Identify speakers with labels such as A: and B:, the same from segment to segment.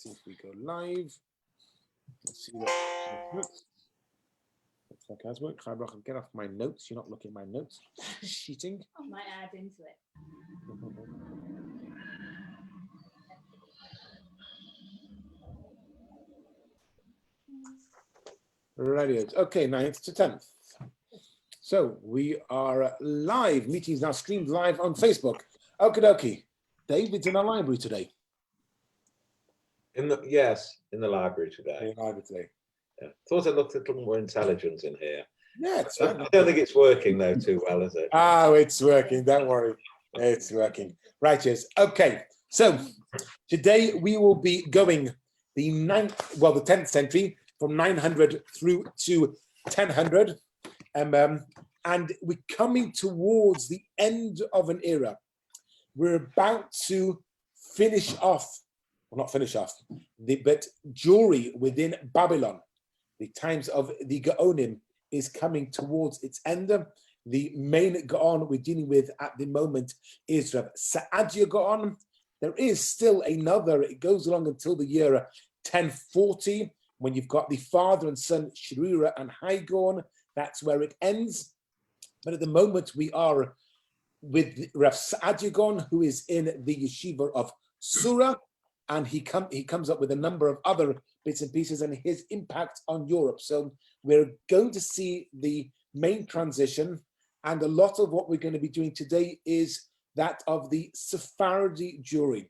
A: see if we go live. Let's see what looks like as work. Get off my notes. You're not looking at my notes. Cheating.
B: I might add into it.
A: Radio. Okay, 9th to 10th. So we are live. Meetings now streamed live on Facebook. Okie dokie. David's in our library today.
C: In the library today.
A: In the library today.
C: Yeah. Thought I looked a little more intelligent in here.
A: Yeah, it's
C: I don't think it's working though too well, is it?
A: Oh, it's working. Don't worry. It's working. Right, yes. Okay. So today we will be going the 10th century from 900 through to 1000. And we're coming towards the end of an era. We're about to finish off, well, not finish off, but Jewry within Babylon. The times of the Gaonim is coming towards its end. The main Gaon we're dealing with at the moment is Rav Saadia Gaon. There is still another, it goes along until the year 1040, when you've got the father and son Shrira and Hai Gaon. That's where it ends. But at the moment we are with Rav Saadia Gaon, who is in the yeshiva of Surah, and he comes up with a number of other bits and pieces and his impact on Europe. So we're going to see the main transition, and a lot of what we're going to be doing today is that of the Sephardi Jewry.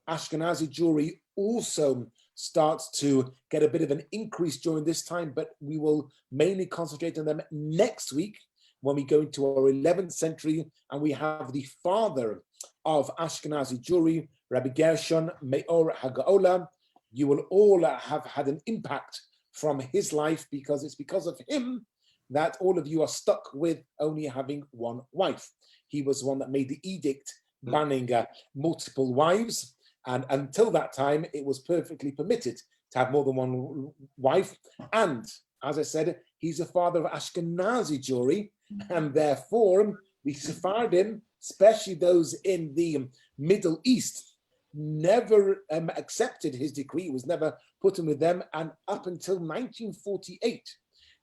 A: Ashkenazi Jewry also starts to get a bit of an increase during this time, but we will mainly concentrate on them next week when we go into our 11th century and we have the father of Ashkenazi Jewry, Rabbi Gershon Meor HaGaola. You will all have had an impact from his life, because it's because of him that all of you are stuck with only having one wife. He was the one that made the edict banning multiple wives. And until that time, it was perfectly permitted to have more than one wife. And as I said, he's a father of Ashkenazi Jewry, and therefore the Sephardim, especially those in the Middle East, never accepted his decree. It was never put in with them. And up until 1948,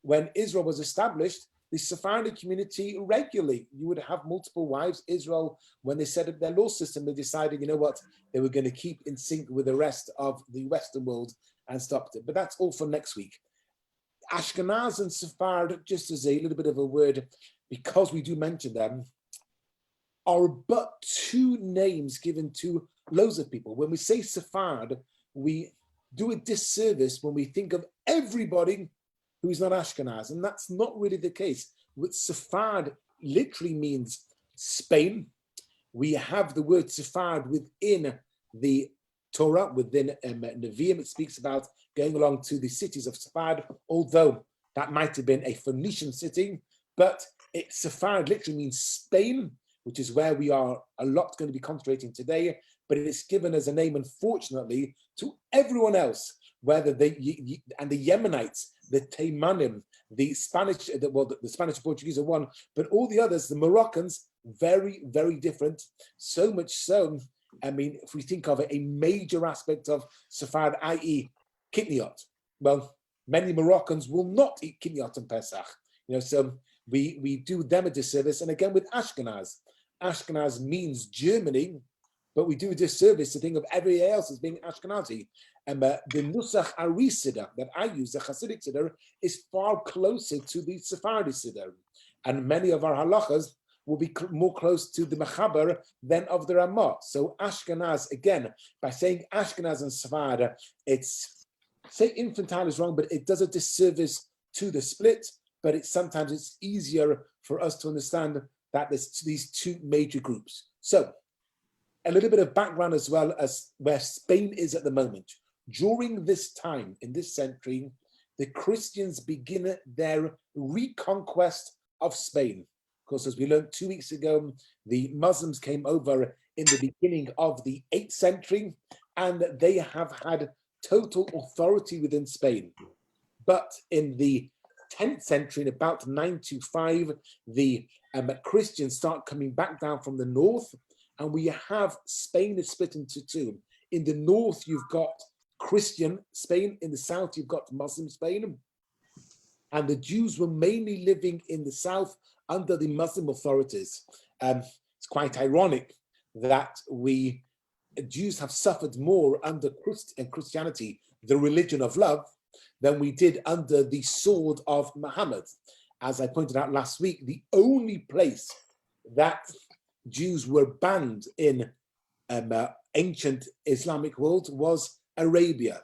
A: when Israel was established, the Sephardic community regularly, you would have multiple wives. Israel, when they set up their law system, they decided, you know what, they were going to keep in sync with the rest of the Western world and stopped it. But that's all for next week. Ashkenaz and Sephard, just as a little bit of a word, because we do mention them, are but two names given to loads of people. When we say Sephard, we do a disservice when we think of everybody who's not Ashkenaz, and that's not really the case. With Sephard literally means Spain. We have the word Sephard within the Torah, within Nevi'im. It speaks about going along to the cities of Sephard, although that might have been a Phoenician city, but Sephard literally means Spain, which is where we are a lot going to be concentrating today, but it's given as a name, unfortunately, to everyone else, whether the Yemenites, the Taymanim, the Spanish, the Spanish and Portuguese are one, but all the others, the Moroccans, very, very different. So much so, I mean, if we think of a major aspect of Sephard, i.e. Kitniot, well, many Moroccans will not eat Kitniot and Pesach. So we do them a disservice. And again, with Ashkenaz, Ashkenaz means Germany, but we do a disservice to think of everybody else as being Ashkenazi. And the Nusach Ari Siddur that I use, the Hasidic Siddur, is far closer to the Sephardi Siddur. And many of our halachas will be more close to the Mechaber than of the Ramah. So Ashkenaz, again, by saying Ashkenaz and Sephard, it's, say infantile is wrong, but it does a disservice to the split, but sometimes it's easier for us to understand that there's these two major groups. So a little bit of background as well as where Spain is at the moment. During this time, in this century, the Christians begin their reconquest of Spain. Of course, as we learned 2 weeks ago, the Muslims came over in the beginning of the 8th century, and they have had total authority within Spain. But in the 10th century, in about 925, the Christians start coming back down from the north, and we have Spain is split into two. In the north, you've got Christian Spain. In the south, you've got Muslim Spain. And the Jews were mainly living in the south under the Muslim authorities. It's quite ironic that Jews have suffered more under Christianity, the religion of love, than we did under the sword of Muhammad. As I pointed out last week, the only place that Jews were banned in ancient Islamic world was Arabia.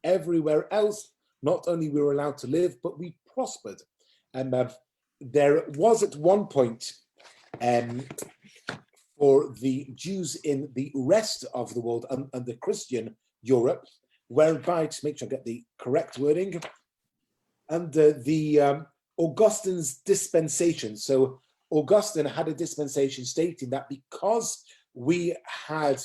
A: Everywhere else, not only we were allowed to live, but we prospered. There was at one point for the Jews in the rest of the world under Christian Europe, whereby, to make sure I get the correct wording, under the Augustine's dispensation. So Augustine had a dispensation stating that because we had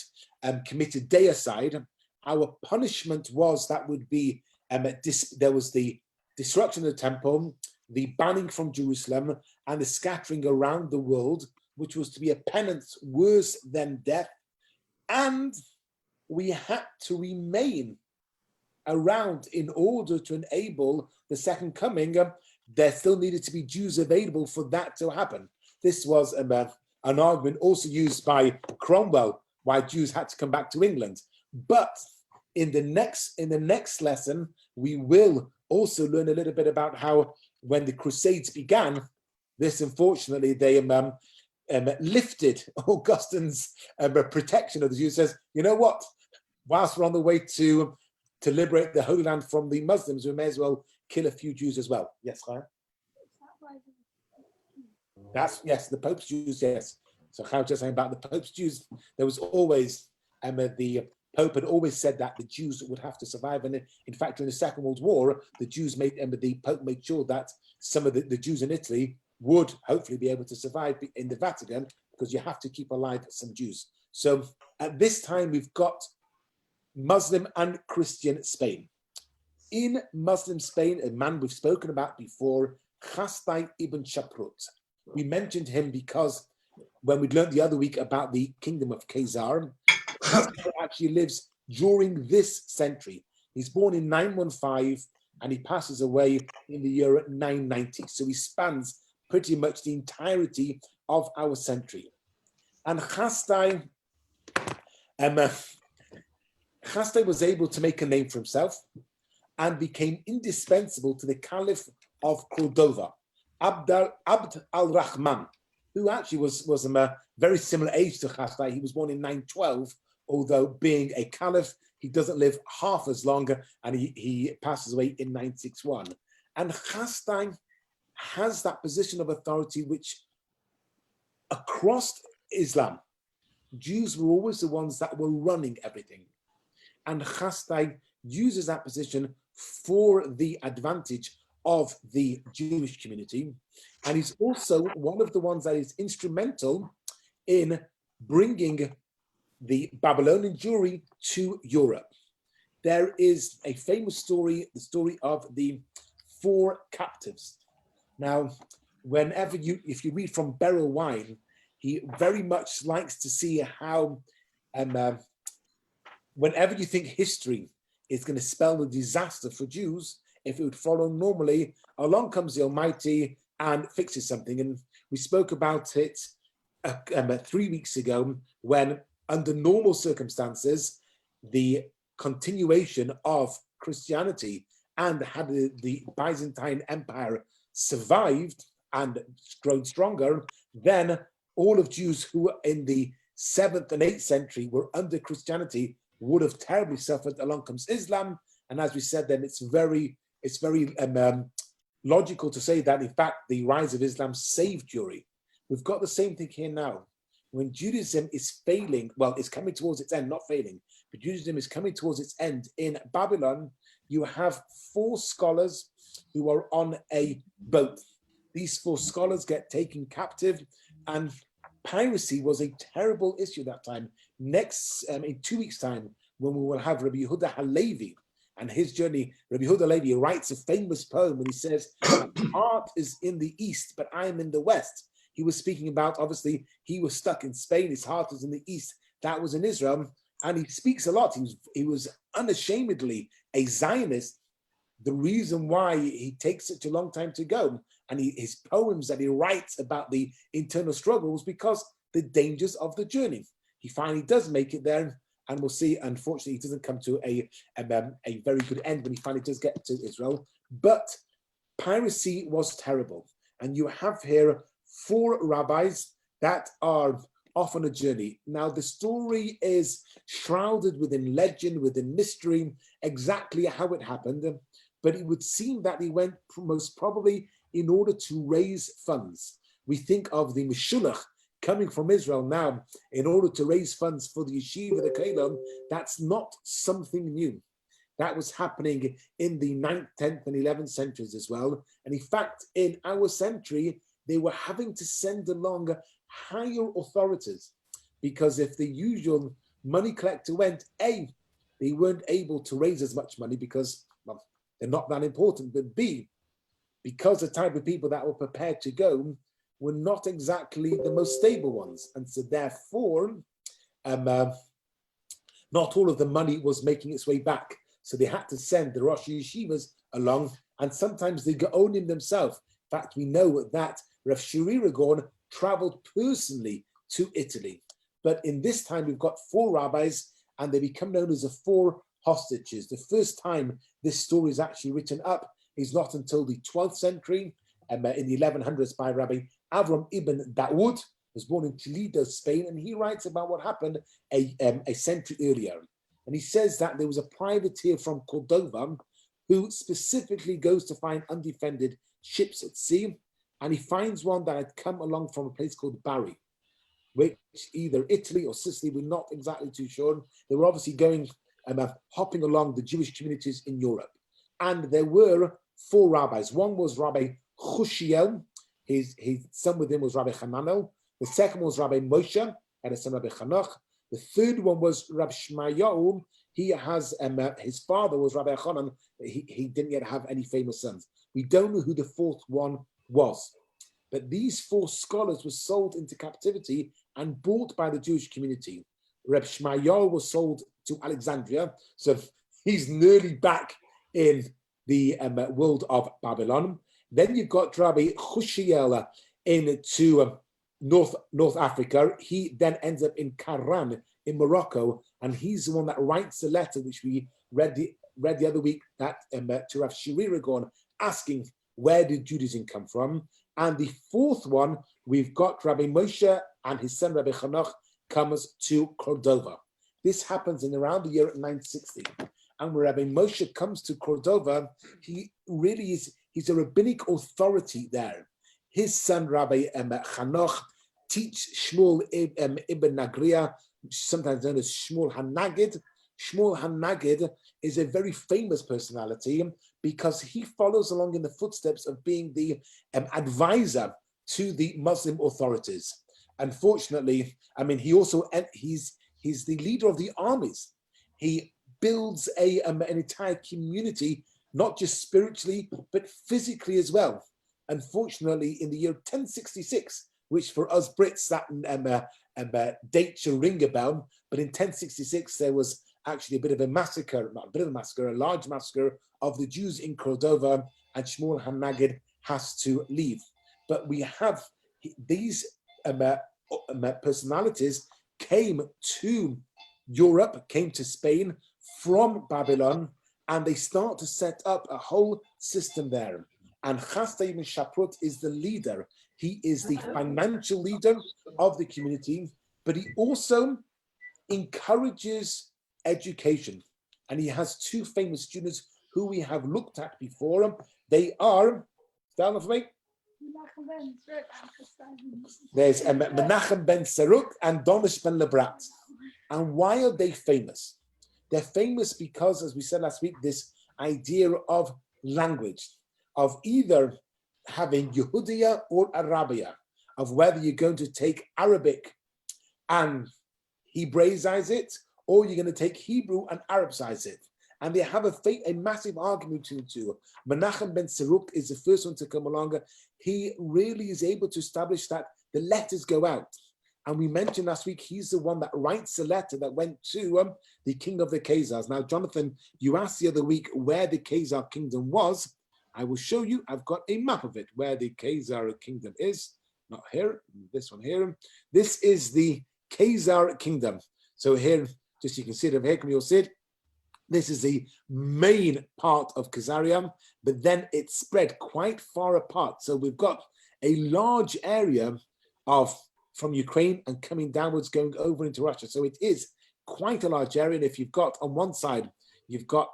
A: committed deicide, our punishment was that would be, there was the destruction of the temple, the banning from Jerusalem, and the scattering around the world, which was to be a penance worse than death. And we had to remain around in order to enable the second coming. There still needed to be Jews available for that to happen. This was an argument also used by Cromwell, why Jews had to come back to England. But in the next lesson, we will also learn a little bit about how when the Crusades began, this unfortunately, they lifted Augustine's protection of the Jews. Says, you know what, whilst we're on the way to liberate the Holy Land from the Muslims, we may as well kill a few Jews as well. Yes, Chaya? That's, yes, the Pope's Jews, yes. So how just saying about the Pope's Jews, there was always, the Pope had always said that the Jews would have to survive. And in fact, during the Second World War, the Pope made sure that some of the Jews in Italy would hopefully be able to survive in the Vatican, because you have to keep alive some Jews. So at this time, we've got Muslim and Christian Spain. In Muslim Spain, a man we've spoken about before, Chastai ibn Shaprut. We mentioned him because when we learned the other week about the kingdom of Khazar, he actually lives during this century. He's born in 915 and he passes away in the year 990. So he spans pretty much the entirety of our century. And Chastai was able to make a name for himself and became indispensable to the Caliph of Cordova, Abd al-Rahman, who actually was a very similar age to Chastai. He was born in 912, although being a caliph, he doesn't live half as long, and he passes away in 961. And Chastai has that position of authority which, across Islam, Jews were always the ones that were running everything. And Chastai uses that position for the advantage of the Jewish community. And he's also one of the ones that is instrumental in bringing the Babylonian Jewry to Europe. There is a famous story, the story of the 4 captives. Now, if you read from Beryl Wine, he very much likes to see how, whenever you think history is going to spell a disaster for Jews, if it would follow normally, along comes the Almighty and fixes something. And we spoke about it 3 weeks ago, when under normal circumstances, the continuation of Christianity and had the Byzantine Empire survived and grown stronger, then all of Jews who were in the 7th and 8th century were under Christianity would have terribly suffered. Along comes Islam. And as we said, then it's very logical to say that, in fact, the rise of Islam saved Jewry. We've got the same thing here now. When Judaism is failing, well, it's coming towards its end, not failing, but Judaism is coming towards its end in Babylon, you have 4 scholars who are on a boat. These 4 scholars get taken captive, and piracy was a terrible issue that time. Next, in 2 weeks' time, when we will have Rabbi Yehuda Halevi and his journey, Rabbi Yehuda Halevi writes a famous poem when he says, "My heart is in the east, but I am in the west." He was speaking about, obviously, he was stuck in Spain, his heart was in the east, that was in Israel. and he speaks a lot. He was unashamedly a Zionist. The reason why he takes such a long time to go, and his poems that he writes about the internal struggles, because the dangers of the journey. He finally does make it there, and we'll see. Unfortunately, he doesn't come to a very good end when he finally does get to Israel. But piracy was terrible, and you have here 4 rabbis that are off on a journey. Now, the story is shrouded within legend, within mystery, exactly how it happened. But it would seem that he went most probably in order to raise funds. We think of the Meshulach coming from Israel now in order to raise funds for the yeshiva, the Kollel. That's not something new. That was happening in the 9th, 10th, and 11th centuries as well. And in fact, in our century, they were having to send along higher authorities, because if the usual money collector went, A, they weren't able to raise as much money because, well, they're not that important, but B, because the type of people that were prepared to go were not exactly the most stable ones. And so therefore, not all of the money was making its way back. So they had to send the Rosh Yeshivas along, and sometimes the Gaonim themselves. In fact, we know that Rav Shuri Ragon traveled personally to Italy. But in this time, we've got 4 rabbis, and they become known as the 4 hostages. The first time this story is actually written up is not until the 12th century, in the 1100s, by Rabbi Avram ibn Dawood, was born in Toledo, Spain, and he writes about what happened a century earlier. And he says that there was a privateer from Cordova who specifically goes to find undefended ships at sea, and he finds one that had come along from a place called Bari, which either Italy or Sicily, we're not exactly too sure. They were obviously going, hopping along the Jewish communities in Europe. And there were 4 rabbis. One was Rabbi Chushiel, his son with him was Rabbi Hananel. The second was Rabbi Moshe, and his son Rabbi Chanoch. The third one was Rabbi Shmayahu. He has, his father was Rabbi Chanan. He didn't yet have any famous sons. We don't know who the 4th one was. But these 4 scholars were sold into captivity and bought by the Jewish community. Reb Shmayahu was sold to Alexandria, so he's nearly back in the world of Babylon. Then you've got Rabbi Chushiel into North Africa. He then ends up in Karan in Morocco, and he's the one that writes the letter which we read the other week that to Rav Shuri Ragon, asking where did Judaism come from. And the 4th one, we've got Rabbi Moshe and his son Rabbi Chanoch comes to Cordova. This happens in around the year 960. And when Rabbi Moshe comes to Cordova, he really is, he's a rabbinic authority there. His son Rabbi Chanoch teach Shmuel ibn Nagria, sometimes known as Shmuel HaNagid. Shmuel HaNagid is a very famous personality because he follows along in the footsteps of being the advisor to the Muslim authorities. Unfortunately, I mean, he also, he's the leader of the armies. He builds an entire community, not just spiritually, but physically as well. Unfortunately, in the year 1066, which for us Brits, that date shall ring a bell, but in 1066, there was actually a bit of a massacre, not a bit of a massacre, a large massacre of the Jews in Cordova, and Shmuel HaNagid has to leave. But we have these personalities came to Europe, came to Spain from Babylon, and they start to set up a whole system there. And Chasdai ibn Shaprut is the leader. He is the financial leader of the community, but he also encourages education. And he has 2 famous students who we have looked at before. They are, stand for me. There's Menachem ben Seruk and Donish ben Lebrat. And why are they famous? They're famous because, as we said last week, this idea of language, of either having Yehudia or Arabia, of whether you're going to take Arabic and Hebraize it, or you're going to take Hebrew and Arabize it. And they have a massive argument between the 2. Menachem ben Seruk is the first one to come along. He really is able to establish that the letters go out. And we mentioned last week, he's the one that writes a letter that went to the king of the Khazars. Now, Jonathan, you asked the other week where the Khazar kingdom was. I will show you. I've got a map of it, where the Khazar kingdom is. Not here, this one here. This is the Khazar kingdom. So here, just you can see it over here, you'll see it. This is the main part of Khazarian, but then it's spread quite far apart. So we've got a large area from Ukraine and coming downwards, going over into Russia. So it is quite a large area. And if you've got on one side, you've got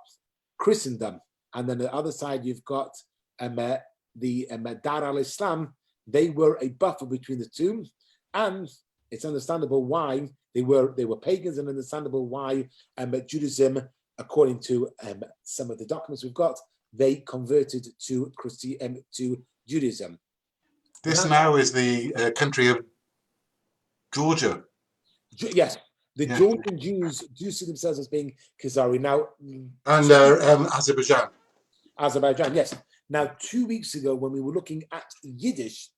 A: Christendom, and then the other side, you've got the Dar al-Islam. They were a buffer between the two. And it's understandable why they were pagans, and understandable why Judaism, according to some of the documents we've got, they converted to Judaism.
B: This now is the country of Georgia.
A: Yes, the Georgian Jews do see themselves as being Khazari. Now,
B: and Azerbaijan.
A: Azerbaijan, yes. Now, 2 weeks ago, when we were looking at Yiddish,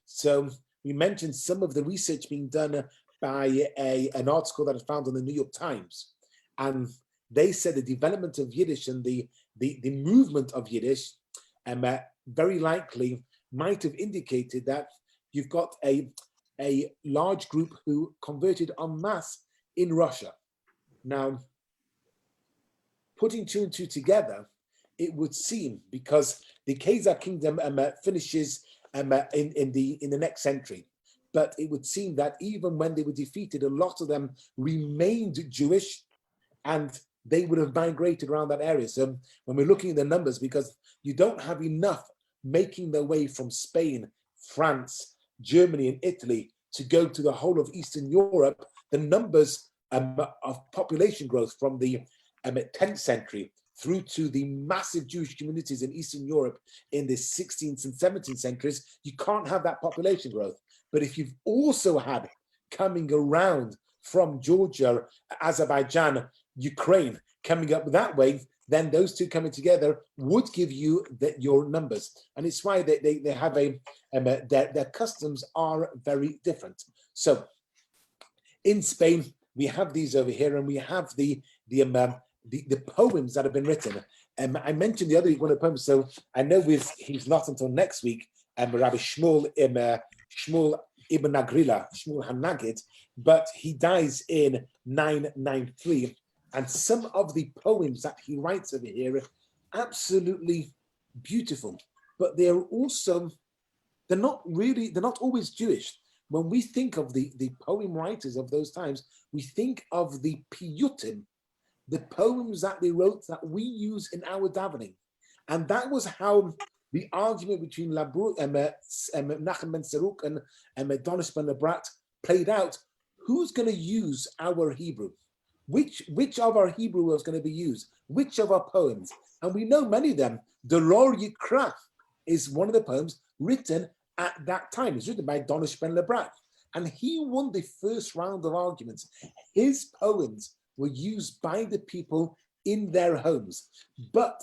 A: so we mentioned some of the research being done by an article that I found on the New York Times. And they said the development of Yiddish and the movement of Yiddish very likely might have indicated that you've got a large group who converted en masse in Russia. Now, putting two and two together, it would seem, because the Khazar kingdom finishes in the next century, but it would seem that even when they were defeated, a lot of them remained Jewish, and they would have migrated around that area. So when we're looking at the numbers, because you don't have enough making their way from Spain, France, Germany, and Italy to go to the whole of Eastern Europe, the numbers of population growth from the 10th century through to the massive Jewish communities in Eastern Europe in the 16th and 17th centuries, you can't have that population growth. But if you've also had coming around from Georgia, Azerbaijan, Ukraine, coming up that way, then those two coming together would give you your numbers. And it's why they have their customs are very different. So in Spain, we have these over here, and we have the poems that have been written. I mentioned the other week one of the poems, so I know he's not until next week, Rabbi Shmuel Ibn Agrila, Shmuel HaNagid, but he dies in 993. And some of the poems that he writes over here are absolutely beautiful, but they're not always Jewish. When we think of the poem writers of those times, we think of the piyutim, the poems that they wrote that we use in our davening. And that was how the argument between Menachem ben Seruk and Donish ben Labrat played out. Who's going to use our Hebrew? Which of our Hebrew was going to be used? Which of our poems? And we know many of them. Doror Yikra is one of the poems written at that time. It's written by Donish ben Labrat. And he won the first round of arguments. His poems were used by the people in their homes. But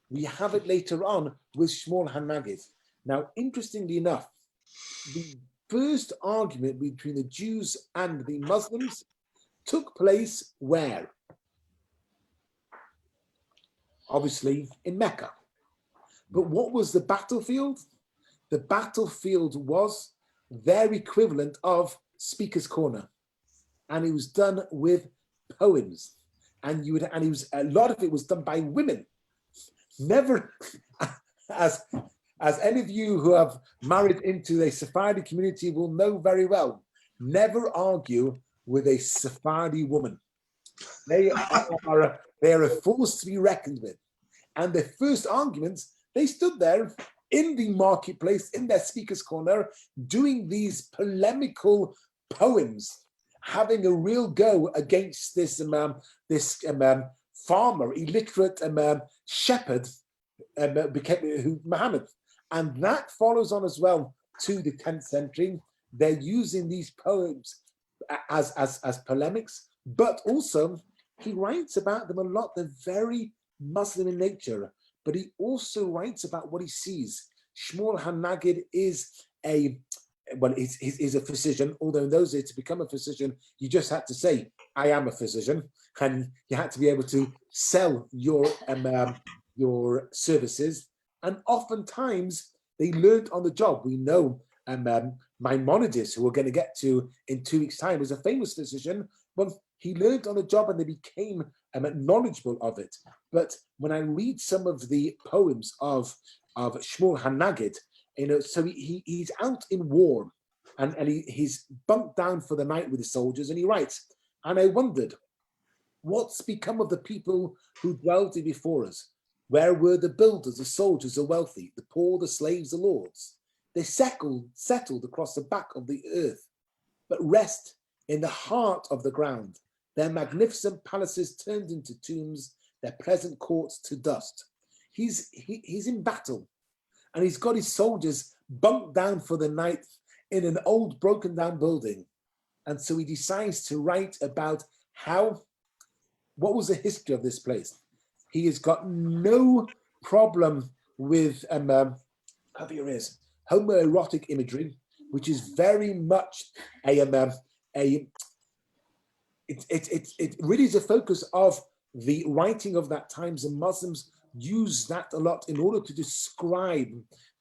A: we have it later on with Shmuel HaNagid. Now, interestingly enough, the first argument between the Jews and the Muslims took place where? Obviously in Mecca. But what was the battlefield? The battlefield was their equivalent of Speaker's Corner. And it was done with poems. And a lot of it was done by women. Never, as any of you who have married into a Sephardi community will know very well, never argue with a Sephardi woman. They are a force to be reckoned with. And the first arguments, they stood there in the marketplace, in their speaker's corner, doing these polemical poems, having a real go against this farmer, illiterate shepherd, Muhammad. And that follows on as well to the 10th century. They're using these poems as polemics, but also he writes about them a lot. They're very Muslim in nature, but he also writes about what he sees. Shmuel HaNagid is well, he's a physician, although in those days to become a physician, you just had to say, I am a physician, and you had to be able to sell your services. And oftentimes they learned on the job. We know Maimonides, who we're going to get to in 2 weeks' time, was a famous physician. Well, he learned on the job and they became knowledgeable of it. But when I read some of the poems of Shmuel HaNagid, so he's out in war and he's bunked down for the night with the soldiers, and he writes, and I wondered, what's become of the people who dwelled here before us? Where were the builders, the soldiers, the wealthy, the poor, the slaves, the lords? They settled across the back of the earth, but rest in the heart of the ground. Their magnificent palaces turned into tombs, their pleasant courts to dust. He's in battle, and he's got his soldiers bunked down for the night in an old broken down building. And so he decides to write about what was the history of this place. He has got no problem with homoerotic imagery, which is very much it really is a focus of the writing of that times, and Muslims use that a lot in order to describe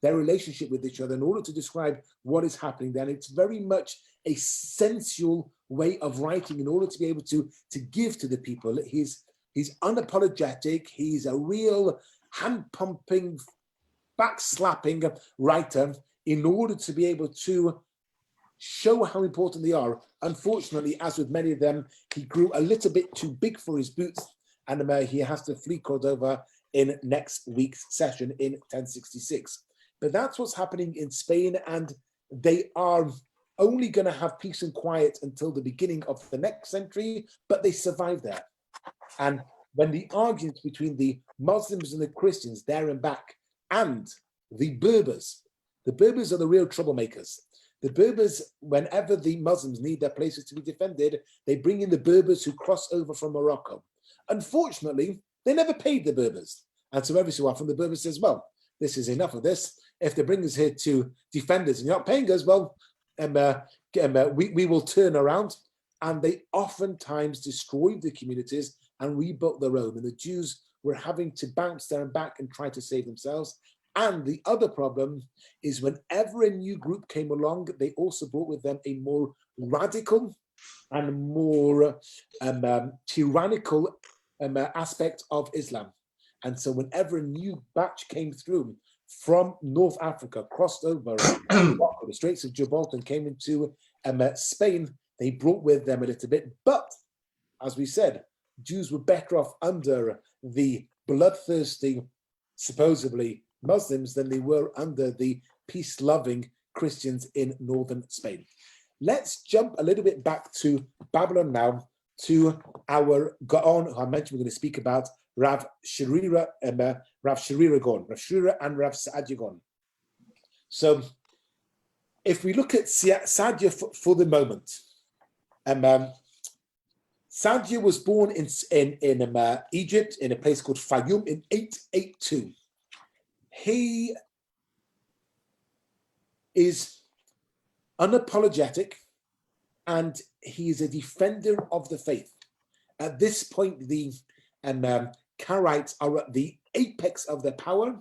A: their relationship with each other, in order to describe what is happening there. And it's very much a sensual way of writing in order to be able to give to the people. He's unapologetic. He's a real hand-pumping, back-slapping writer in order to be able to show how important they are. Unfortunately, as with many of them, he grew a little bit too big for his boots, and he has to flee Cordova in next week's session in 1066. But that's what's happening in Spain, and they are only going to have peace and quiet until the beginning of the next century, but they survive there. And when the arguments between the Muslims and the Christians there and back, and the Berbers are the real troublemakers. The Berbers, whenever the Muslims need their places to be defended, they bring in the Berbers who cross over from Morocco. Unfortunately, they never paid the Berbers. And so every so often the Berbers says, well, this is enough of this. If they bring us here to defend us and you're not paying us, well, we will turn around. And they oftentimes destroyed the communities and rebuilt their own. And the Jews were having to bounce there and back and try to save themselves. And the other problem is whenever a new group came along, they also brought with them a more radical and more tyrannical aspect of Islam. And so whenever a new batch came through from North Africa, crossed over the Straits of Gibraltar and came into Spain, they brought with them a little bit. But as we said, Jews were better off under the bloodthirsty, supposedly Muslims than they were under the peace-loving Christians in northern Spain. Let's jump a little bit back to Babylon now, to our Gaon, who I mentioned we're going to speak about, Rav Sherira Gaon, Rav Sherira and Rav Saadia Gaon. So if we look at Saadia for the moment, Saadia was born in Egypt in a place called Fayum in 882. He is unapologetic and he is a defender of the faith. At this point, the Karaites are at the apex of their power,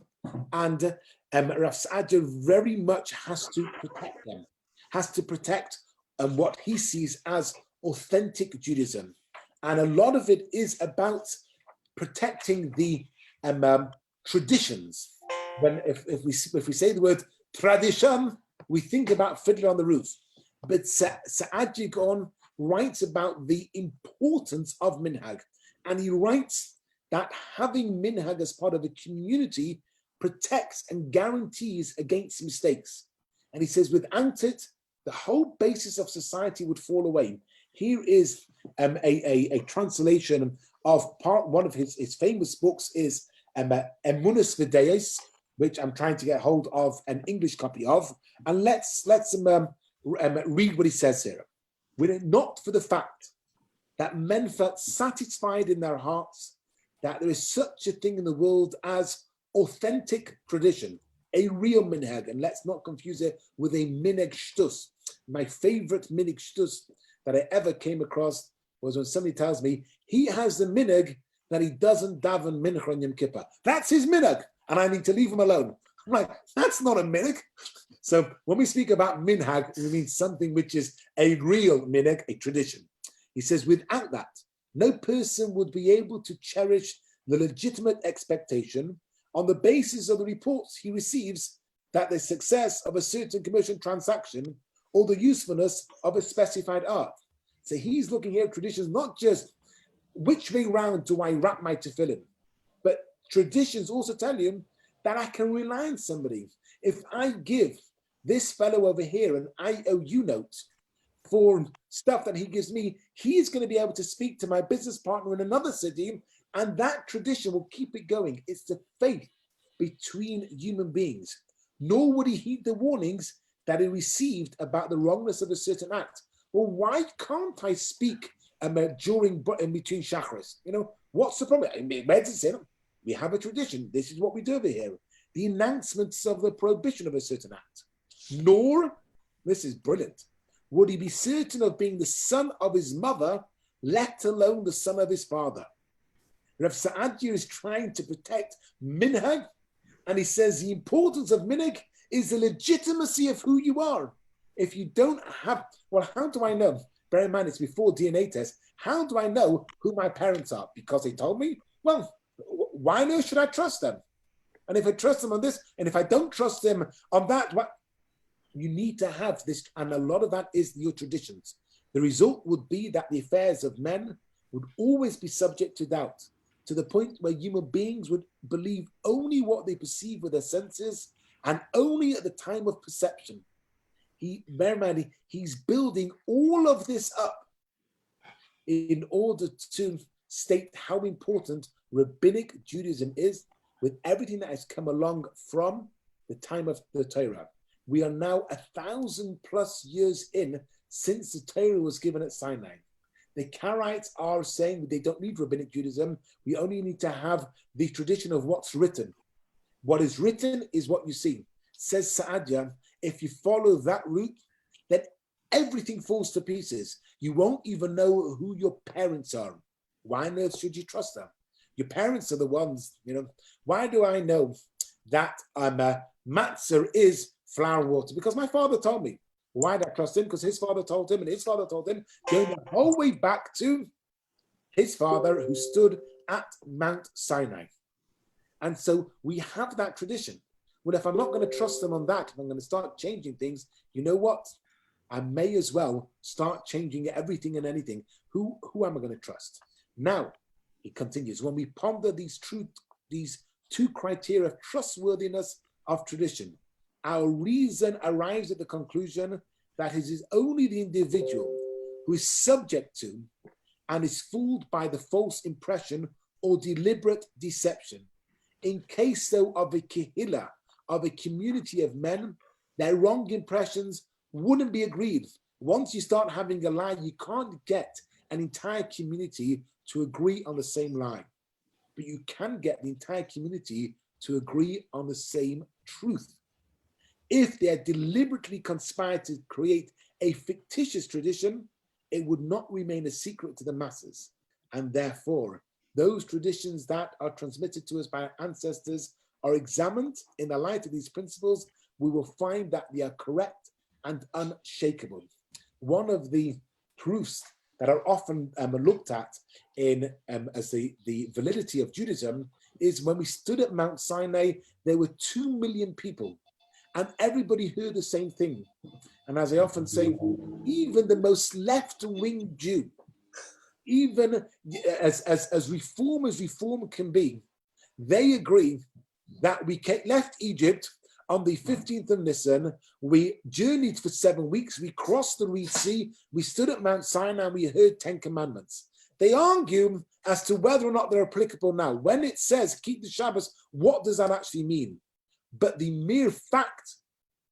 A: and Rav Saadia very much has to protect them, has to protect what he sees as authentic Judaism. And a lot of it is about protecting the traditions. If we say the word tradition, we think about Fiddler on the Roof. But Saadia Gaon writes about the importance of minhag. And he writes that having minhag as part of a community protects and guarantees against mistakes. And he says, without it, the whole basis of society would fall away. Here is a translation of one of his famous books is Emunus Videis, which I'm trying to get hold of an English copy of. And let's read what he says here. Were it not for the fact that men felt satisfied in their hearts that there is such a thing in the world as authentic tradition, a real minhag, and let's not confuse it with a minhag shtus. My favorite minhag shtus that I ever came across was when somebody tells me he has the minhag that he doesn't daven mincha on Yom Kippur. That's his minhag, and I need to leave him alone. I'm like, that's not a minhag. So when we speak about minhag, we mean something which is a real minhag, a tradition. He says, without that, no person would be able to cherish the legitimate expectation on the basis of the reports he receives that the success of a certain commercial transaction or the usefulness of a specified art. So he's looking here at traditions, not just which way round do I wrap my tefillin, but traditions also tell you that I can rely on somebody. If I give this fellow over here an IOU note for stuff that he gives me, he's going to be able to speak to my business partner in another city, and that tradition will keep it going. It's the faith between human beings. Nor would he heed the warnings that he received about the wrongness of a certain act. Well, why can't I speak in between chakras? You know, what's the problem? I mean, we have a tradition. This is what we do over here. The announcements of the prohibition of a certain act. Nor, this is brilliant, would he be certain of being the son of his mother, let alone the son of his father. Rav Saadia is trying to protect minhag, and he says the importance of minhag is the legitimacy of who you are. If you don't have, well, how do I know? Bear in mind, it's before DNA test. How do I know who my parents are? Because they told me? Well, why no should I trust them? And if I trust them on this, and if I don't trust them on that, what? You need to have this, and a lot of that is your traditions. The result would be that the affairs of men would always be subject to doubt, to the point where human beings would believe only what they perceive with their senses, and only at the time of perception. He's building all of this up in order to state how important rabbinic Judaism is, with everything that has come along from the time of the Torah. We are now 1,000+ years in since the Torah was given at Sinai. The Karaites are saying they don't need rabbinic Judaism. We only need to have the tradition of what's written. What is written is what you see. Says Saadia, if you follow that route, then everything falls to pieces. You won't even know who your parents are. Why on earth should you trust them? Your parents are the ones, you know. Why do I know that matzah is flour and water? Because my father told me. Why did I trust him? Because his father told him, and his father told him, going the whole way back to his father who stood at Mount Sinai. And so we have that tradition. Well, if I'm not going to trust them on that, if I'm going to start changing things, you know what? I may as well start changing everything and anything. Who am I going to trust? Now, he continues, when we ponder these two criteria of trustworthiness of tradition, our reason arrives at the conclusion that it is only the individual who is subject to and is fooled by the false impression or deliberate deception. In case, though, of a kehillah, of a community of men, their wrong impressions wouldn't be agreed. Once you start having a lie, you can't get an entire community to agree on the same lie. But you can get the entire community to agree on the same truth. If they had deliberately conspired to create a fictitious tradition, it would not remain a secret to the masses. And therefore, those traditions that are transmitted to us by our ancestors are examined in the light of these principles, we will find that they are correct and unshakable. One of the proofs that are often looked at in as the validity of Judaism is when we stood at Mount Sinai, there were 2 million people, and everybody heard the same thing. And as I often say, even the most left-wing Jew, even as reform can be, they agree that we left Egypt on the 15th of Nisan, we journeyed for 7 weeks, we crossed the Red Sea, we stood at Mount Sinai, and we heard 10 commandments. They argue as to whether or not they're applicable now. When it says keep the Shabbos, what does that actually mean? But the mere fact,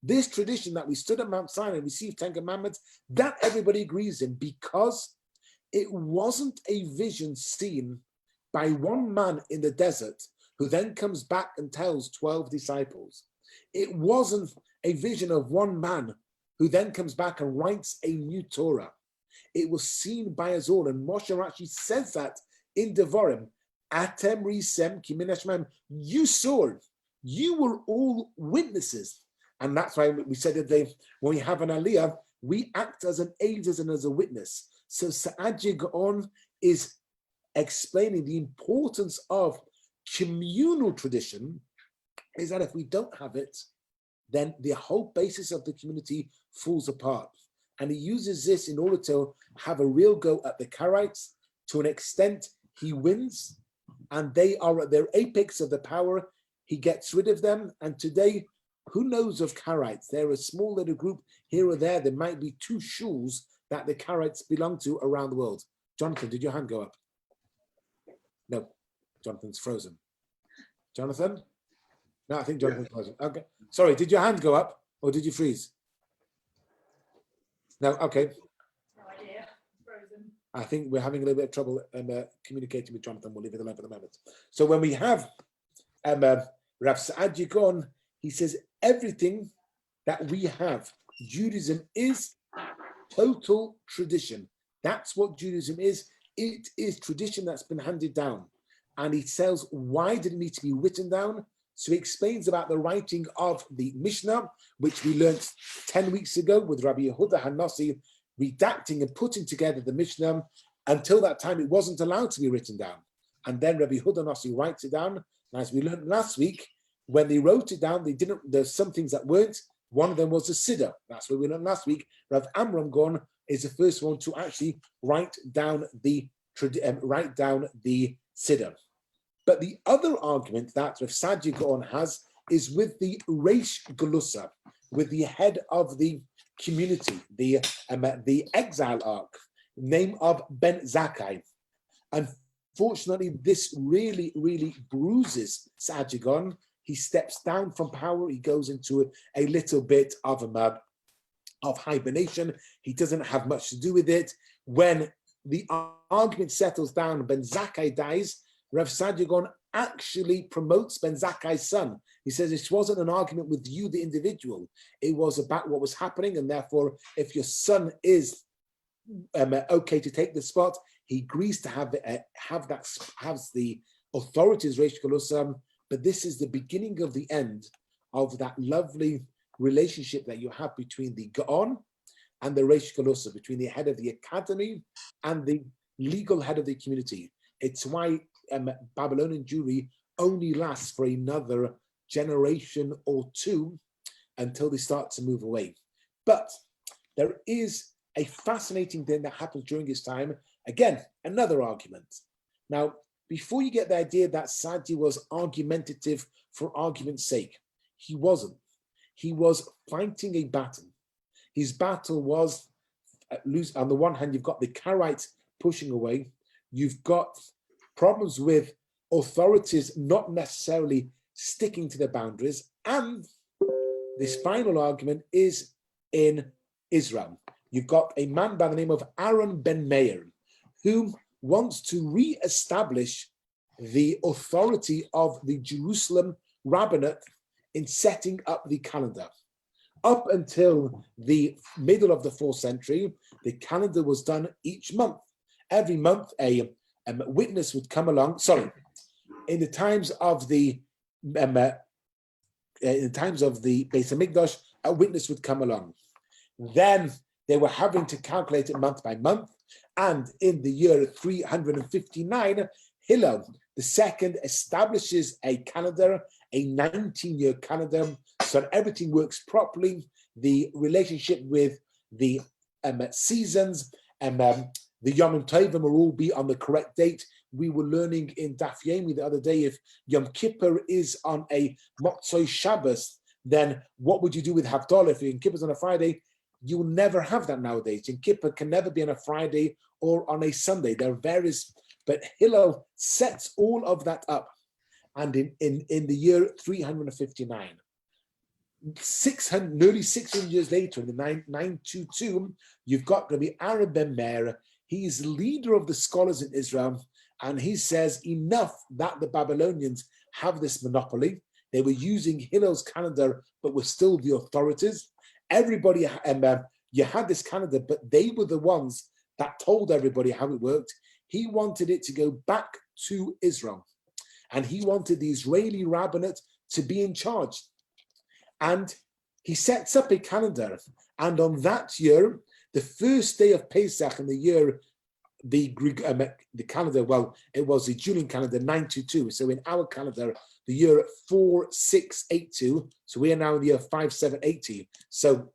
A: this tradition that we stood at Mount Sinai and received 10 commandments, that everybody agrees in, because it wasn't a vision seen by one man in the desert who then comes back and tells 12 disciples. It wasn't a vision of one man who then comes back and writes a new Torah. It was seen by us all, and Moshe actually says that in Devarim. Atem risem ki min hashemaim. You saw it. You were all witnesses. And that's why we said that when we have an aliyah, we act as an aid and as a witness. So Sa'adya Gaon is explaining the importance of communal tradition, is that if we don't have it, then the whole basis of the community falls apart. And he uses this in order to have a real go at the Karaites. To an extent, he wins, and they are at their apex of the power. He gets rid of them, and today, who knows of Karaites? They're a small little group here or there. There might be 2 shuls that the Karaites belong to around the world. Jonathan, did your hand go up? No, Jonathan's frozen. Jonathan? No, I think Jonathan's frozen. Okay. Sorry, did your hand go up or did you freeze? No, okay.
D: No idea. Frozen.
A: I think we're having a little bit of trouble communicating with Jonathan. We'll leave it alone for the moment. So when we have Rav Sa'adya Gaon, he says everything that we have, Judaism is total tradition. That's what Judaism is. It is tradition that's been handed down. And he tells why did it need to be written down? So he explains about the writing of the Mishnah, which we learned 10 weeks ago with Rabbi Yehuda Hanassi redacting and putting together the Mishnah. Until that time, it wasn't allowed to be written down. And then Rabbi Yehuda Hanassi writes it down. And as we learned last week, when they wrote it down, there's some things that weren't. One of them was the Siddur. That's what we learned last week. Rav Amram Gaon is the first one to actually write down the Siddur. But the other argument that Rav Sa'adya Gaon has is with the Reish Galusa, with the head of the community, the exile ark, name of Ben Zakkai. Unfortunately, this really, really bruises Sa'adya Gaon. He steps down from power. He goes into a little bit of hibernation. He doesn't have much to do with it. When the argument settles down, Ben Zakkai dies. Rav Sa'adya Gaon actually promotes Ben Zakkai's son. He says it wasn't an argument with you, the individual. It was about what was happening, and therefore, if your son is okay to take the spot, he agrees to have the authorities, Reish Galusa. But this is the beginning of the end of that lovely relationship that you have between the Gaon and the Reish Galusa, between the head of the academy and the legal head of the community. It's why Babylonian Jewry only lasts for another generation or 2 until they start to move away. But there is a fascinating thing that happens during his time. Again, another argument. Now, before you get the idea that Sa'adya was argumentative for argument's sake, he wasn't. He was fighting a battle. His battle was, on the one hand, you've got the Karaites pushing away. You've got problems with authorities not necessarily sticking to the boundaries. And this final argument is in Israel. You've got a man by the name of Aaron Ben Meir, who wants to re-establish the authority of the Jerusalem rabbinate in setting up the calendar. Up until the middle of the 4th century, the calendar was done each month. Every month, a witness would come along. Sorry, in the times of the Beis Hamikdash, a witness would come along. Then they were having to calculate it month by month. And in the year 359, Hillel II establishes a calendar, a 19-year calendar, so that everything works properly. The relationship with the seasons and the Yom Tovim will all be on the correct date. We were learning in Daf Yomi the other day, if Yom Kippur is on a Motzoi Shabbos, then what would you do with Havdalah? If Yom Kippur is on a Friday, you will never have that nowadays. Yom Kippur can never be on a Friday or on a Sunday. There are various, but Hillel sets all of that up. And in the year 359, nearly 600 years later, in the 922, you've got Rabbi Aaron Ben Meir. He is leader of the scholars in Israel, and he says enough that the Babylonians have this monopoly. They were using Hillel's calendar, but were still the authorities. Everybody, you had this calendar, but they were the ones that told everybody how it worked. He wanted it to go back to Israel, and he wanted the Israeli rabbinate to be in charge. And he sets up a calendar, and on that year, the first day of Pesach in the year, the calendar, well, it was the Julian calendar 922. So in our calendar, the year 4682. So we are now in the year 5780. So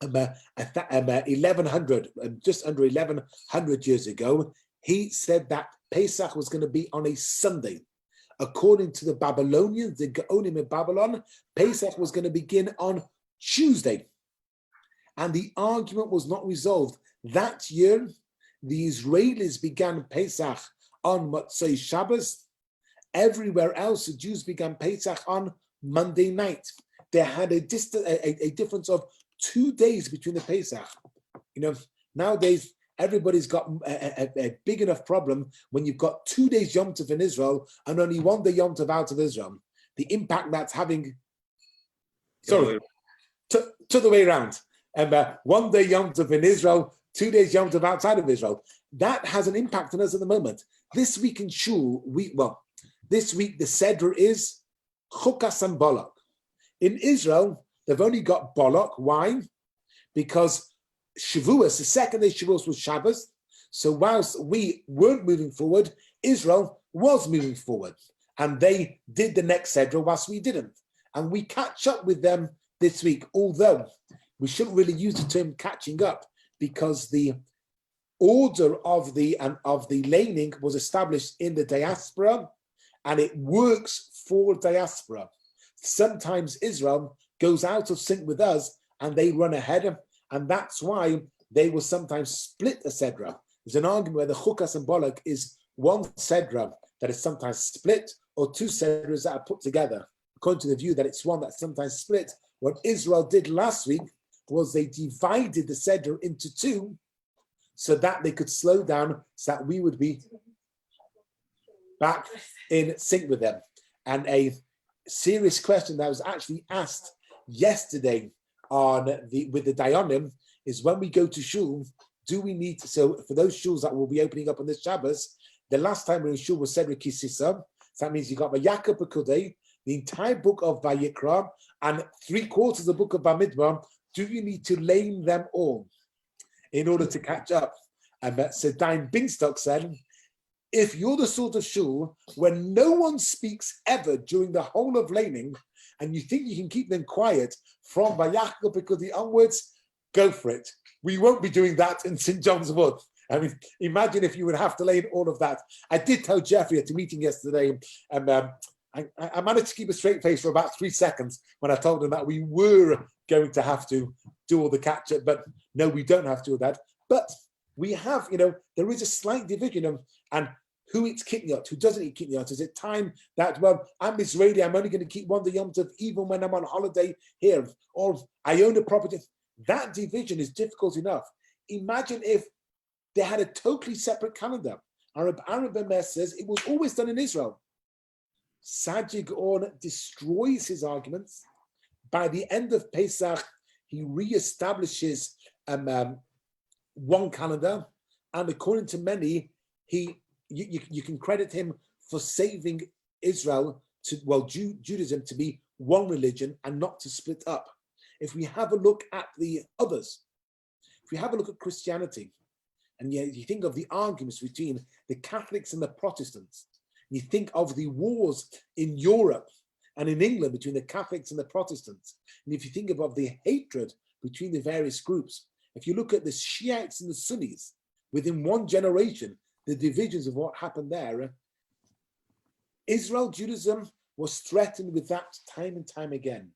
A: 1100, just under 1100 years ago, he said that Pesach was going to be on a Sunday. According to the Babylonians, the Gaonim in Babylon, Pesach was going to begin on Tuesday. And the argument was not resolved. That year, the Israelis began Pesach on Motzei Shabbos. Everywhere else, the Jews began Pesach on Monday night. They had a difference of 2 days between the Pesach. Nowadays, everybody's got a big enough problem when you've got 2 days Yom Tov in Israel and only 1 day Yom Tov out of Israel. The impact that's having, to the way around. 1 day Yom Tov in Israel, 2 days Yom Tov outside of Israel. That has an impact on us at the moment. This week in Shul, this week the Seder is Chukas and Bolok. In Israel, they've only got Bolok. Why? Because Shavuos, the second day Shavuos was Shabbos. So whilst we weren't moving forward, Israel was moving forward. And they did the next Seder whilst we didn't. And we catch up with them this week, although we shouldn't really use the term catching up, because the order of the laning was established in the diaspora, and it works for diaspora. Sometimes Israel goes out of sync with us and they run ahead, and that's why they will sometimes split a Sedra. There's an argument where the Chukas and Bolok is one Sedra that is sometimes split, or 2 Sedras that are put together. According to the view that it's one that's sometimes split, what Israel did last week was they divided the Seder into 2 so that they could slow down, so that we would be back in sync with them. And a serious question that was actually asked yesterday with the Dayanim is, when we go to Shul, do we need to, so for those shuls that will be opening up on this Shabbos, the last time we were in Shul was Sedra Kisisa, so that means you got Vayakar Pekudei, the entire book of Vayikra, and 3/4 of the book of Bamidbar. Do you need to lane them all in order to catch up? And Sedain Bingstock said, if you're the sort of shul where no one speaks ever during the whole of laning, and you think you can keep them quiet from Vayachal Pekudei onwards, go for it. We won't be doing that in St. John's Wood. I mean, imagine if you would have to lane all of that. I did tell Jeffrey at a meeting yesterday, and I managed to keep a straight face for about 3 seconds when I told him that we were going to have to do all the catch-up, but no, we don't have to do that. But we have, there is a slight division and who eats kitniot, who doesn't eat kitniot. Is it time that, well, I'm Israeli, I'm only going to keep 1 day Yom Tov even when I'm on holiday here, or I own a property? That division is difficult enough. Imagine if they had a totally separate calendar. Arab Bemer says it was always done in Israel. Saadia Gaon destroys his arguments. By the end of Pesach, he reestablishes one calendar, and according to many, you can credit him for saving Israel Judaism to be one religion and not to split up. If we have a look at the others, if we have a look at Christianity, and you think of the arguments between the Catholics and the Protestants, you think of the wars in Europe and in England between the Catholics and the Protestants, and if you think of the hatred between the various groups, if you look at the Shiites and the Sunnis, within one generation, the divisions of what happened there, Israel, Judaism was threatened with that time and time again.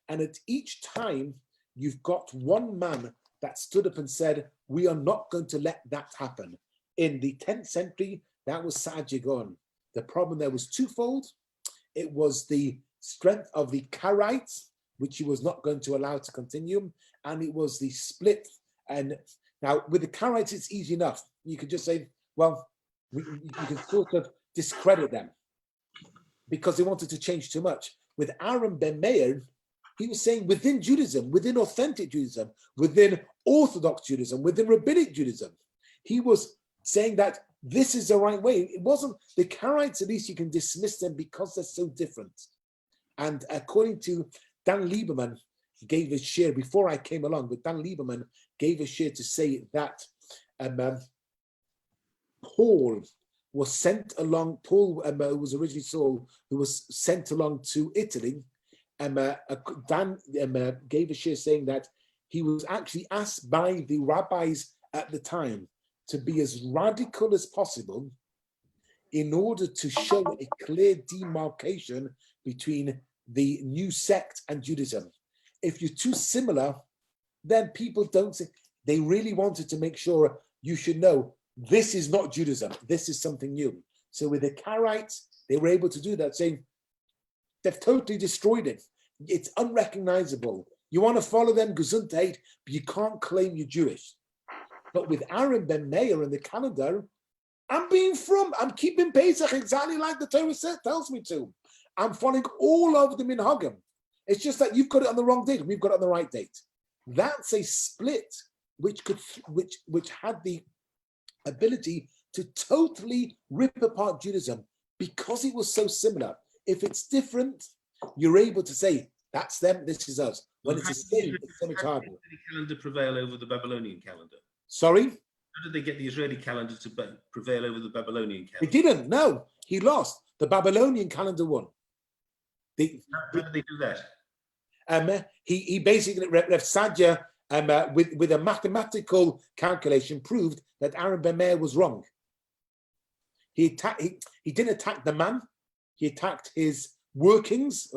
A: And at each time, you've got one man that stood up and said, we are not going to let that happen. In the 10th century, that was Saadia Gaon. The problem there was twofold. It was the strength of the Karaites, which he was not going to allow to continue, and it was the split. And now with the Karaites, it's easy enough. You could just say, well, you can sort of discredit them because they wanted to change too much. with Aaron Ben Meir, he was saying within Judaism, within authentic Judaism, within Orthodox Judaism, within Rabbinic Judaism, he was saying that this is the right way. It wasn't the Karaites, at least you can dismiss them because they're so different. And according to Dan Lieberman, gave a share before I came along, but Dan Lieberman gave a share to say that Paul was sent along, Paul was originally Saul, who was sent along to Italy. Dan gave a share saying that he was actually asked by the rabbis at the time to be as radical as possible in order to show a clear demarcation between the new sect and Judaism. If you're too similar, then people don't say, they really wanted to make sure you should know this is not Judaism, this is something new. So with the Karaites, they were able to do that, saying they've totally destroyed it. It's unrecognizable. You want to follow them, Gesundheit, but you can't claim you're Jewish. But with Aaron Ben Meir and the calendar, I'm keeping Pesach exactly like the Torah tells me to. I'm following all of the minhagim. It's just that you've got it on the wrong date, we've got it on the right date. That's a split which had the ability to totally rip apart Judaism because it was so similar. If it's different, you're able to say that's them, this is us. When it's the same, it's so much harder.
E: How did the calendar prevail over the Babylonian calendar?
A: Sorry?
E: How did they get the Israeli calendar to prevail over the Babylonian
A: He
E: calendar?
A: didn't. No, he lost. The Babylonian calendar won.
E: How did they do that?
A: He basically, Rev Sadia, with a mathematical calculation, proved that Aaron Ben Meir was wrong. He didn't attack the man. He attacked his workings,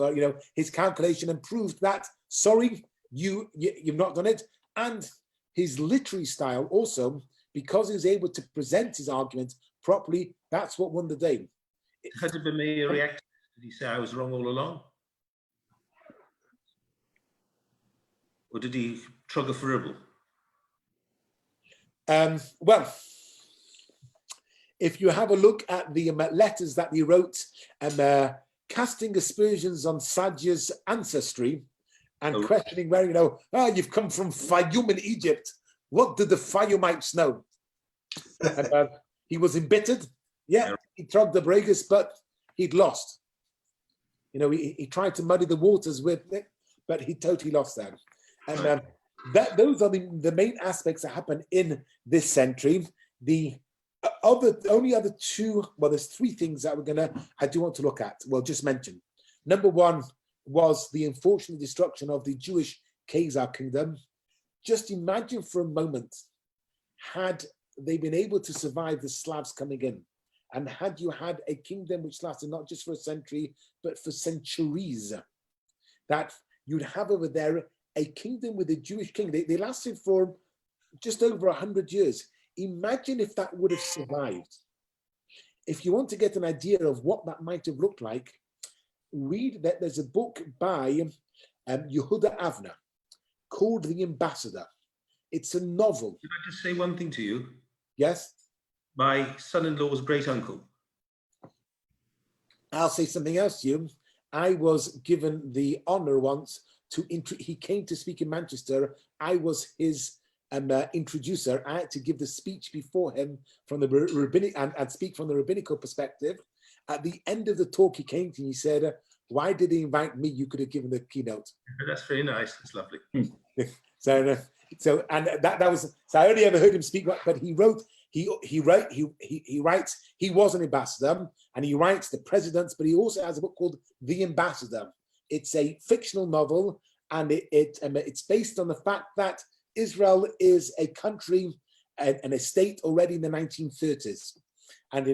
A: his calculation, and proved that, sorry, you've not done it. And his literary style also, because he was able to present his argument properly, that's what won the day.
E: How did Ben Meir react? Did he say I was wrong all along? Or did he trug a fribble?
A: Well, if you have a look at the letters that he wrote, casting aspersions on Sadia's ancestry and questioning where, you've come from Fayum in Egypt. What did the Fayumites know? He was embittered. Yeah, he trugged the breakers, but he'd lost. He tried to muddy the waters with it, but he totally lost that. And those are the main aspects that happen in this century. The only other two, well, there's three things that I do want to look at. Well, just mention. Number one was the unfortunate destruction of the Jewish Khazar kingdom. Just imagine for a moment, had they been able to survive the Slavs coming in, and had you had a kingdom which lasted not just for a century, but for centuries, that you'd have over there a kingdom with a Jewish king. They lasted for just over 100 years. Imagine if that would have survived. If you want to get an idea of what that might have looked like, read that there's a book by Yehuda Avner called The Ambassador. It's a novel.
E: Can I just say one thing to you?
A: Yes?
E: My son-in-law's great uncle.
A: I'll say something else to you. I was given the honor once he came to speak in Manchester. I was his introducer. I had to give the speech before him from the rabbinic and speak from the rabbinical perspective. At the end of the talk, he came to me. He said, "Why did he invite me? You could have given the keynote."
E: That's very nice. That's lovely.
A: So I only ever heard him speak, but he wrote. He writes. He was an ambassador, and he writes the presidents. But he also has a book called The Ambassador. It's a fictional novel, and it's based on the fact that Israel is a country and a state already in the 1930s, and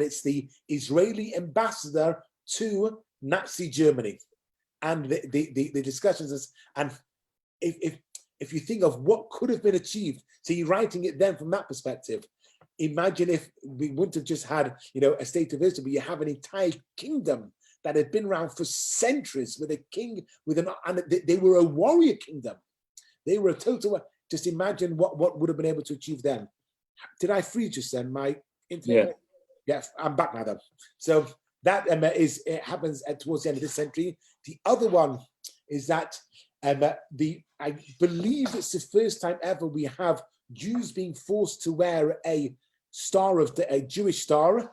A: it's the Israeli ambassador to Nazi Germany, and the discussions is, and if you think of what could have been achieved, so you're writing it then from that perspective. Imagine if we wouldn't have just had a state of Israel, but you have an entire kingdom that had been around for centuries with a king and they were a warrior kingdom. They were a total. Just imagine what would have been able to achieve then. Did I freeze just then? My internet?
F: Yeah.
A: Yes, I'm back now. Then. So that it happens towards the end of this century. The other one is that I believe it's the first time ever we have Jews being forced to wear a Jewish star.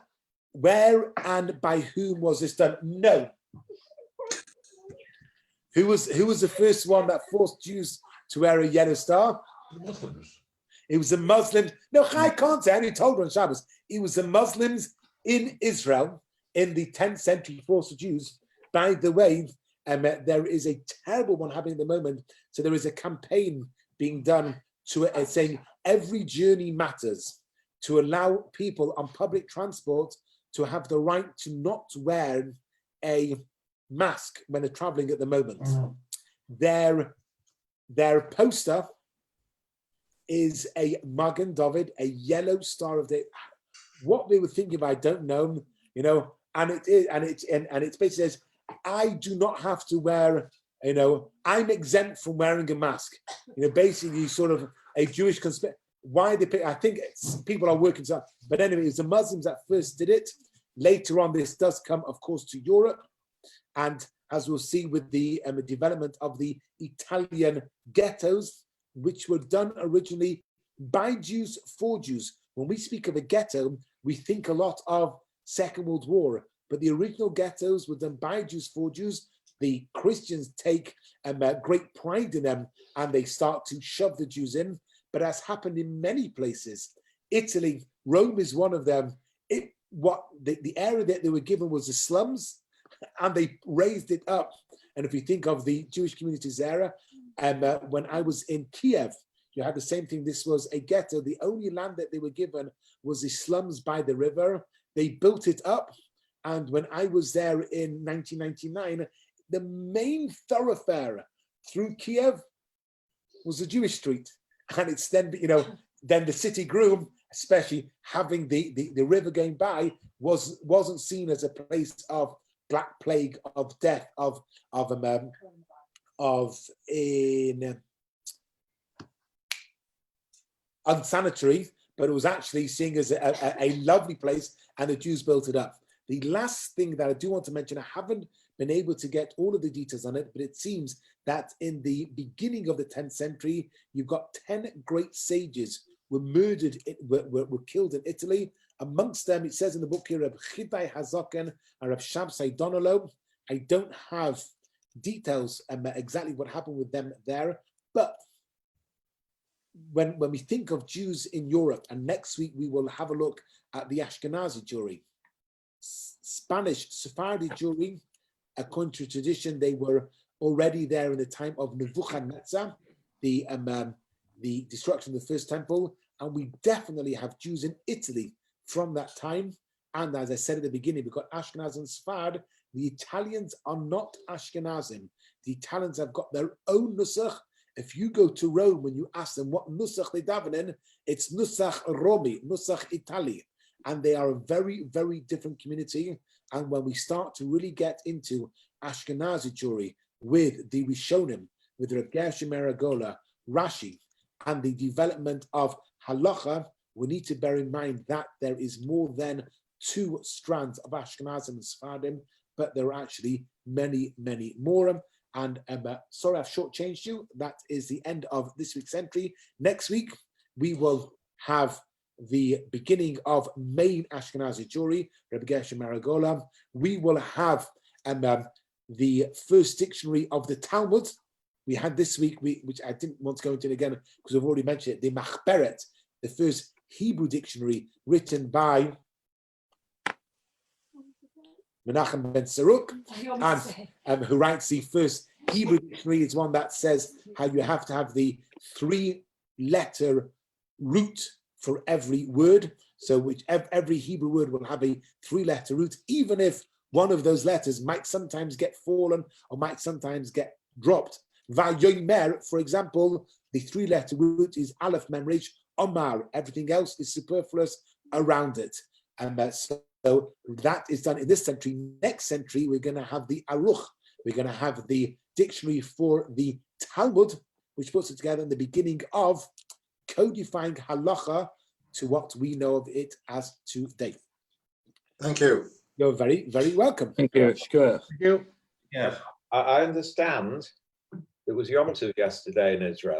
A: Where and by whom was this done? No. Who was the first one that forced Jews to wear a yellow star? It was the Muslims. No, I can't say. I only told her on Shabbos. It was the Muslims in Israel in the 10th century forced the Jews. By the way, there is a terrible one happening at the moment. So there is a campaign being done to saying every journey matters, to allow people on public transport to have the right to not wear a mask when they're traveling at the moment. Their poster is a Magen David, a yellow star of the. What they were thinking about, I don't know, and it basically says, I do not have to wear, I'm exempt from wearing a mask. Basically sort of a Jewish conspiracy. Why they pick, I think people are working so, but anyway, it was the Muslims that first did it. Later on, this does come, of course, to Europe. And as we'll see with the development of the Italian ghettos, which were done originally by Jews for Jews. When we speak of a ghetto, we think a lot of Second World War, but the original ghettos were done by Jews for Jews. The Christians take great pride in them and they start to shove the Jews in, but as happened in many places. Italy, Rome is one of them. The area that they were given was the slums, and they raised it up. And if you think of the Jewish communities there, when I was in Kiev, you had the same thing. This was a ghetto. The only land that they were given was the slums by the river. They built it up. And when I was there in 1999, the main thoroughfare through Kiev was the Jewish street. And it's then, then the city grew, especially having the river going by, wasn't seen as a place of black plague, of death, of unsanitary, but it was actually seen as a lovely place, and the Jews built it up. The last thing that I do want to mention, I haven't been able to get all of the details on it, but it seems that in the beginning of the 10th century, you've got 10 great sages were murdered, were killed in Italy. Amongst them, it says in the book here, Reb Chidai Hazaken and Reb Shabsai Donolo. I don't have details exactly what happened with them there, but when we think of Jews in Europe, and next week we will have a look at the Ashkenazi Jewry, Spanish Sephardi Jewry, according to tradition, they were already there in the time of Nebuchadnezzar, the destruction of the first temple, and we definitely have Jews in Italy from that time. And as I said at the beginning, we've got Ashkenaz and Sfard. The Italians are not Ashkenazim. The Italians have got their own Nusach. If you go to Rome, when you ask them what Nusach they daven in, it's Nusach Romi, Nusach Itali. And they are a very, very different community. And when we start to really get into Ashkenazi Jewry with the Rishonim, with Reb Gershom Meragola, Rashi, and the development of Halacha, we need to bear in mind that there is more than two strands of Ashkenazim and Sephardim, but there are actually many, many more. And sorry, I've shortchanged you. That is the end of this week's entry. Next week, we will have the beginning of main Ashkenazi Jewry, Reb Gershom Meragola. We will have the first dictionary of the Talmud. We had this week, which I didn't want to go into again because I've already mentioned it, the Machberet, the first Hebrew dictionary written by Menachem ben Saruk, and who writes the first Hebrew dictionary. Is one that says how you have to have the 3-letter root for every word. So which every Hebrew word will have a 3-letter root, even if one of those letters might sometimes get fallen or might sometimes get dropped. Vayomer, for example, the 3-letter root is Aleph Mem Resh Omar. Everything else is superfluous around it. And so that is done in this century. Next century, we're going to have the Aruch. We're going to have the dictionary for the Talmud, which puts it together in the beginning of codifying halacha to what we know of it as today.
B: Thank you.
A: You're very, very welcome.
F: Thank you. Shkura.
E: Yes.
C: I understand it was Yom Tov yesterday in Israel.